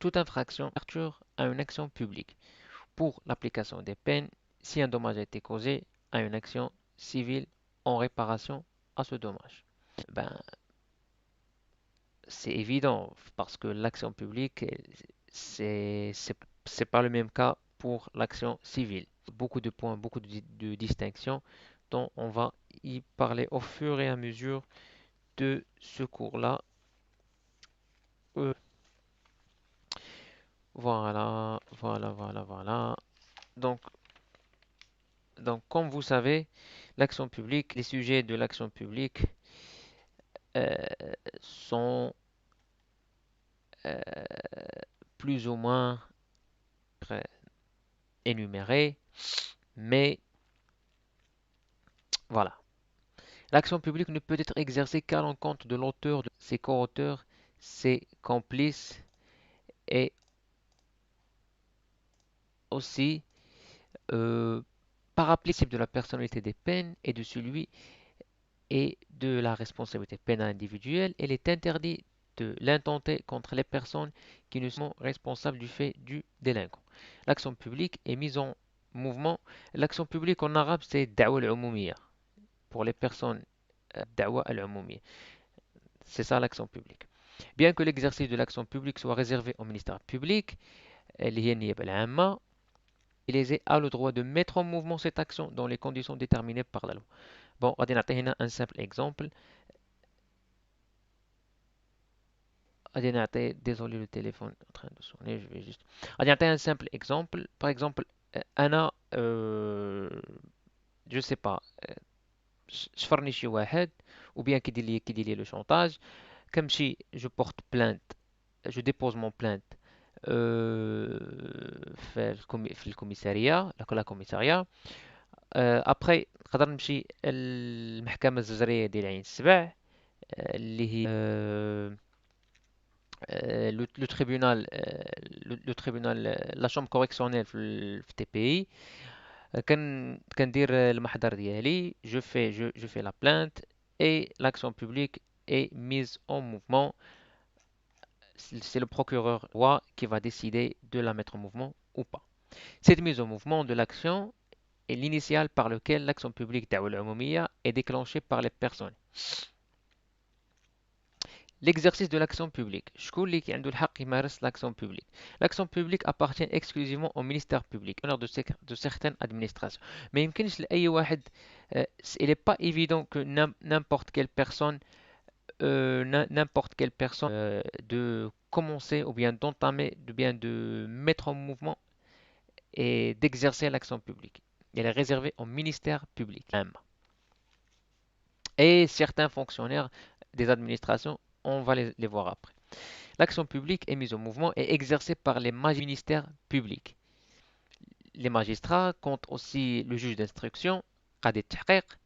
toute infraction ouverture à une action publique pour l'application des peines si un dommage a été causé à une action civile en réparation à ce dommage. Ben, c'est évident parce que l'action publique, c'est pas le même cas pour l'action civile. Beaucoup de points, beaucoup de distinctions dont on va y parler au fur et à mesure de ce cours-là. Euh, voilà. Donc, comme vous savez, l'action publique, les sujets de l'action publique euh, sont euh, plus ou moins euh, énumérés, mais voilà. L'action publique ne peut être exercée qu'à l'encontre de l'auteur, de ses co-auteurs, ses complices et aussi euh, par application de la personnalité des peines et de celui et de la responsabilité pénale individuelle. Elle est interdite de l'intenter contre les personnes qui ne sont responsables du fait du délinquant. L'action publique est mise en mouvement. L'action publique en arabe, c'est da'wa al-umumiyya. Pour les personnes, da'wa al-umumiyya. C'est ça l'action publique. Bien que l'exercice de l'action publique soit réservé au ministère public, اللي هي النيابة العامة, il a le droit de mettre en mouvement cette action dans les conditions déterminées par la loi. Bon, غادي نعطي هنا un simple exemple. غادي نعطي désolé le téléphone est en train de sonner, je vais juste غادي نعطي un simple exemple. Par exemple, أنا je sais pas شفرني شي واحد ou bien كيدير لي le chantage كنمشي je porte plainte je dépose mon plainte في الكوميسارية لا كوميسارية ابخي نقدر نمشي المحكمة الزجرية ديال عين السبع اللي هي لو تريبونال لو تريبونال لا شومبر كوريكسيونيل في تي بي كندير المحضر ديالي جو في لا بلانت et l'action publique est mise en mouvement. C'est le procureur roi qui va décider de la mettre en mouvement ou pas. Cette mise en mouvement de l'action est l'initiale par lequel l'action publique دعوة العمومية est déclenchée par les personnes. L'exercice de l'action publique. شكون اللي عنده الحق يمارس l'action publique? L'action publique appartient exclusivement au ministère public, honneur de certaines administrations. Mais يمكنش لأي واحد, il n'est pas évident que n'importe quelle personne de commencer ou bien d'entamer, ou bien de mettre en mouvement et d'exercer l'action publique. Elle est réservée au ministère public même. Et certains fonctionnaires des administrations, on va les voir après. L'action publique est mise en mouvement et exercée par les ministères publics. Les magistrats comptent aussi le juge d'instruction, قاضي التحقيق,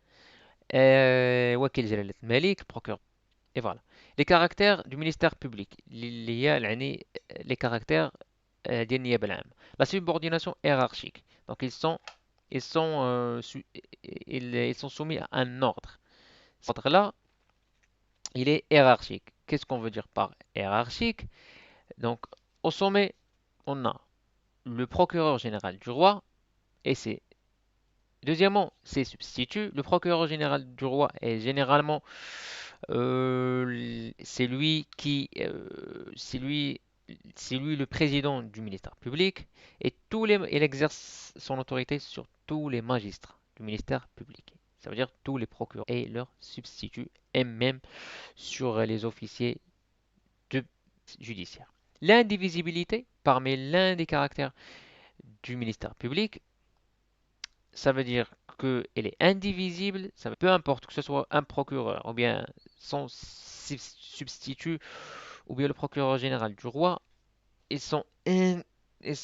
وكيل جلالة الملك, procureur. Et voilà. Les caractères du ministère public. Les caractères ديال النيابة العامة. La subordination hiérarchique. Donc ils sont, ils sont soumis à un ordre. Cet ordre-là, il est hiérarchique. Qu'est-ce qu'on veut dire par hiérarchique? Donc, au sommet, on a le procureur général du roi et ses. Deuxièmement, ses substituts. Le procureur général du roi est généralement c'est lui, c'est lui le président du ministère public et il exerce son autorité sur tous les magistrats du ministère public. Ça veut dire tous les procureurs et leurs substituts et même sur les officiers judiciaires. L'indivisibilité, parmi l'un des caractères du ministère public, ça veut dire qu'elle est indivisible, ça peu importe que ce soit un procureur ou bien son substitut ou bien le procureur général du roi, ils sont, ils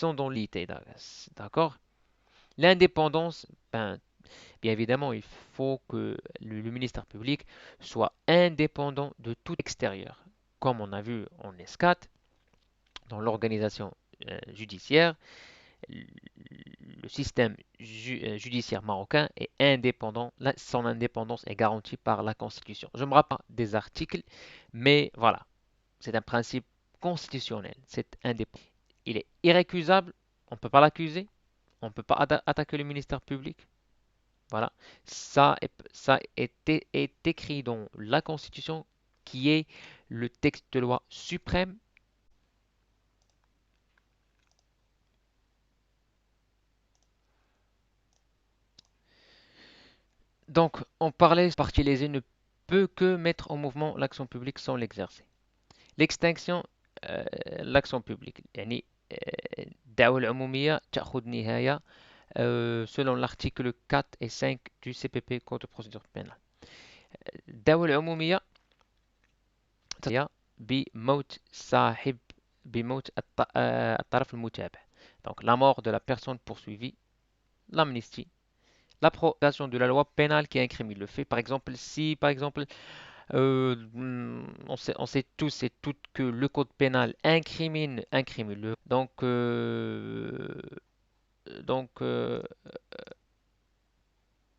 sont dans l'ité, d'accord? L'indépendance, ben, bien évidemment, il faut que le ministère public soit indépendant de tout extérieur, comme on a vu en S4, dans l'organisation judiciaire. Le système judiciaire marocain est indépendant. Son indépendance est garantie par la Constitution. Je me rappelle des articles, mais voilà, c'est un principe constitutionnel, cette indépendance. Il est irrécusable, on ne peut pas l'accuser, on ne peut pas attaquer le ministère public. Voilà, est écrit dans la Constitution qui est le texte de loi suprême. Donc, on parlait, le parti lésé ne peut que mettre en mouvement l'action publique sans l'exercer. L'extinction l'action publique يعني الدعوة العمومية تأخذ نهاية selon l'article 4 et 5 du CPP Code de procédure pénale. الدعوة العمومية هي بموت صاحب بموت الطرف المتابع. Donc la mort de la personne poursuivie, l'amnistie, l'abrogation de la loi pénale qui incrimine le fait. Par exemple, si par exemple on sait tous et toutes que le code pénal incrimine le donc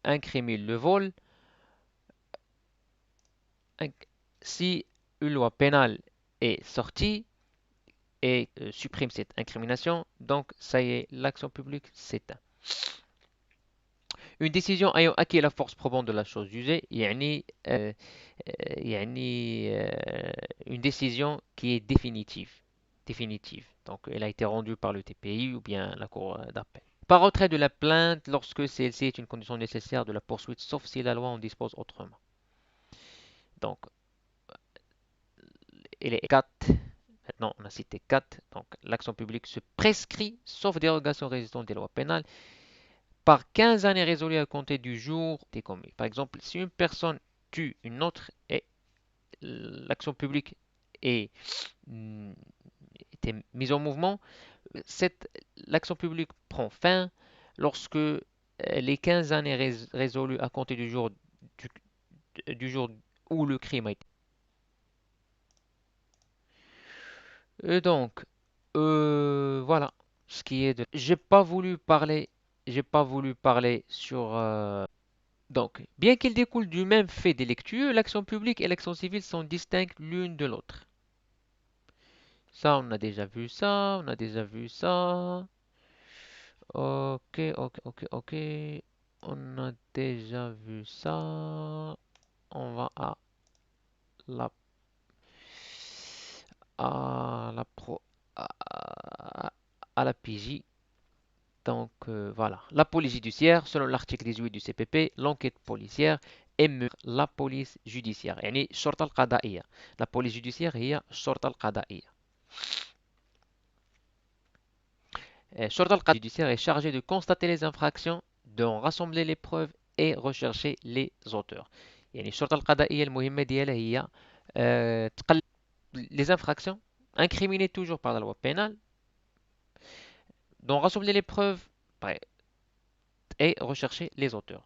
incrimine le vol. Si une loi pénale est sortie et supprime cette incrimination, donc ça y est, l'action publique s'éteint. Une décision ayant acquis la force probante de la chose jugée, يعني une décision qui est définitive. Donc elle a été rendue par le TPI ou bien la cour d'appel. Par retrait de la plainte lorsque celle-ci est une condition nécessaire de la poursuite, sauf si la loi en dispose autrement. Donc, et les 4, maintenant on a cité 4, donc l'action publique se prescrit, sauf dérogation résultant des lois pénales, par 15 années résolues à compter du jour des commis. Par exemple, si une personne tue une autre et l'action publique est, mm, était mise en mouvement, l'action publique prend fin lorsque les 15 années résolues à compter du jour où le crime a été. Et donc, voilà ce qui est de. J'ai pas voulu parler sur. Donc, bien qu'ils découlent du même fait délictueux, l'action publique et l'action civile sont distinctes l'une de l'autre. Ça, on a déjà vu ça, on a déjà vu ça. Ok, ok, ok, ok. On a déjà vu ça. On va la, à la pro, à, à la PJ. Donc voilà, la police judiciaire, selon l'article 18 du CPP, l'enquête policière est la police judiciaire. يعني الشرطة القضائية. La police judiciaire هي الشرطة القضائية. الشرطة القضائية judiciaire est chargée de constater les infractions, d'en rassembler les preuves et rechercher les auteurs. يعني الشرطة القضائية المهمة ديالها هي تقلل les infractions incriminées toujours par la loi pénale, d'en rassembler les preuves et rechercher les auteurs.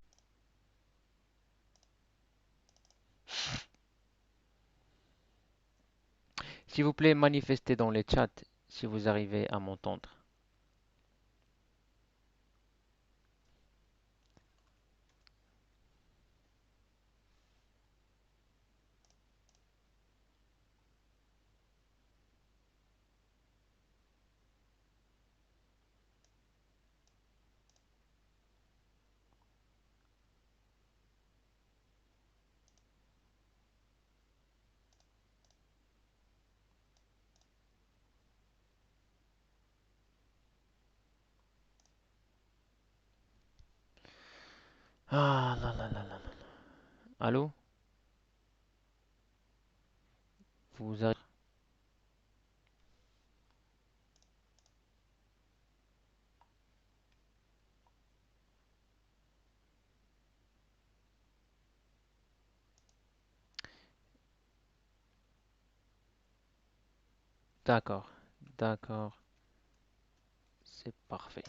S'il vous plaît, manifestez dans les chats si vous arrivez à m'entendre. Ah là là là là là. Allô? Vous arrivez? D'accord, d'accord, c'est parfait.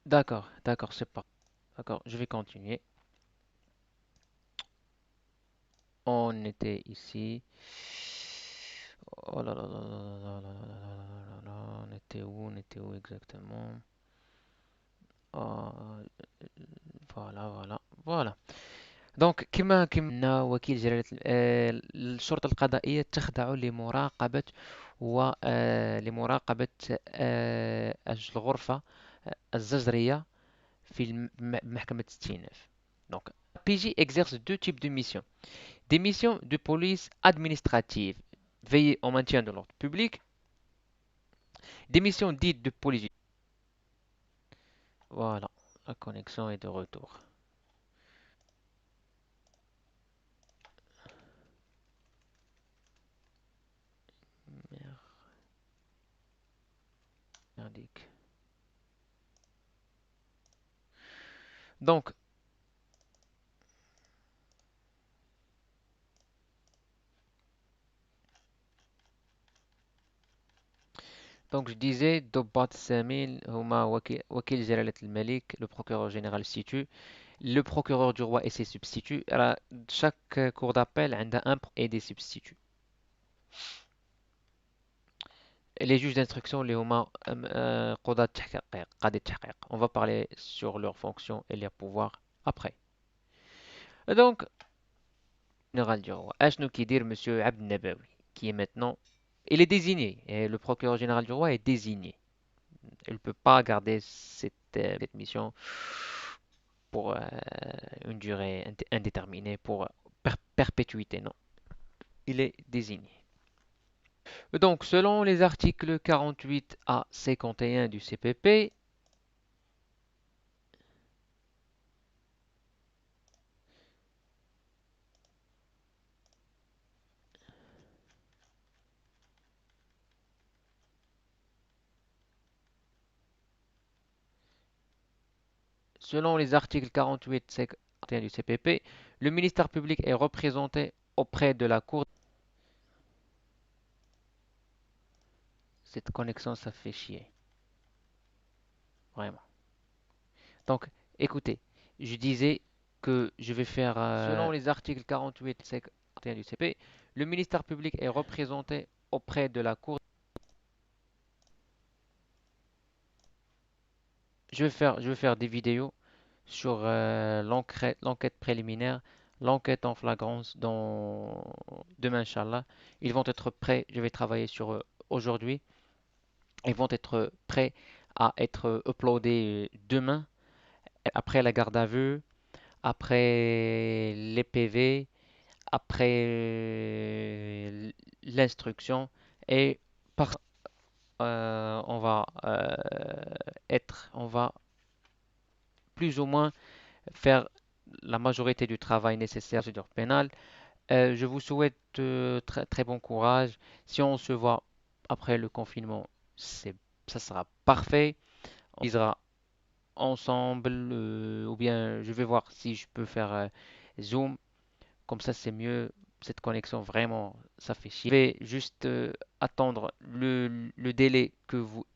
D'accord, d'accord, c'est parfait. D'accord, je vais continuer. On était ici. Oh là là là là là là là là là là là. On était où exactement? Ah, voilà, voilà, voilà. دونك كما وكيل جلالة الشرطة القضائية تخضع لمراقبة لمراقبة الغرفة الزجرية في محكمة استئناف. Donc, PJ exerce deux types de missions. Des missions de police administrative, veiller au maintien de l'ordre public. Des missions dites de police. Voilà, la connexion est de retour. Merdique. Donc, donc je disais, Dobat Samil, Huma Wakil Jalalat al-Malik, le procureur général situe, le procureur du roi et ses substituts. Alors, chaque cour d'appel a un et des substituts. Les juges d'instruction, les Huma قضاة تحقيق, قاضي التحقيق. On va parler sur leurs fonctions et leurs pouvoirs après. Donc, général du roi, Ashnou Kidir, monsieur Abd Nabawi, qui est maintenant, il est désigné, et le procureur général du roi est désigné. Il ne peut pas garder cette mission pour une durée indéterminée, pour perpétuité, non. Il est désigné. Donc, selon les articles 48 à 51 du CPP, selon les articles 48 et 51 du CPP, le ministère public est représenté auprès de la Cour. Cette connexion, ça fait chier, vraiment. Donc, écoutez, je disais que je vais faire, selon les articles 48 et 51 du CP, le ministère public est représenté auprès de la Cour. Je vais faire des vidéos sur l'enquête préliminaire, l'enquête en flagrance demain, Inch'Allah. Ils vont être prêts, je vais travailler sur eux aujourd'hui. Ils vont être prêts à être uploadés demain, après la garde à vue, après les PV, après l'instruction et par on va plus ou moins faire la majorité du travail nécessaire à la procédure pénale. Je vous souhaite très, très bon courage. Si on se voit après le confinement, ça sera parfait. On sera ensemble ou bien je vais voir si je peux faire Zoom. Comme ça, c'est mieux. Cette connexion, vraiment, ça fait chier. Je vais juste attendre le délai que vous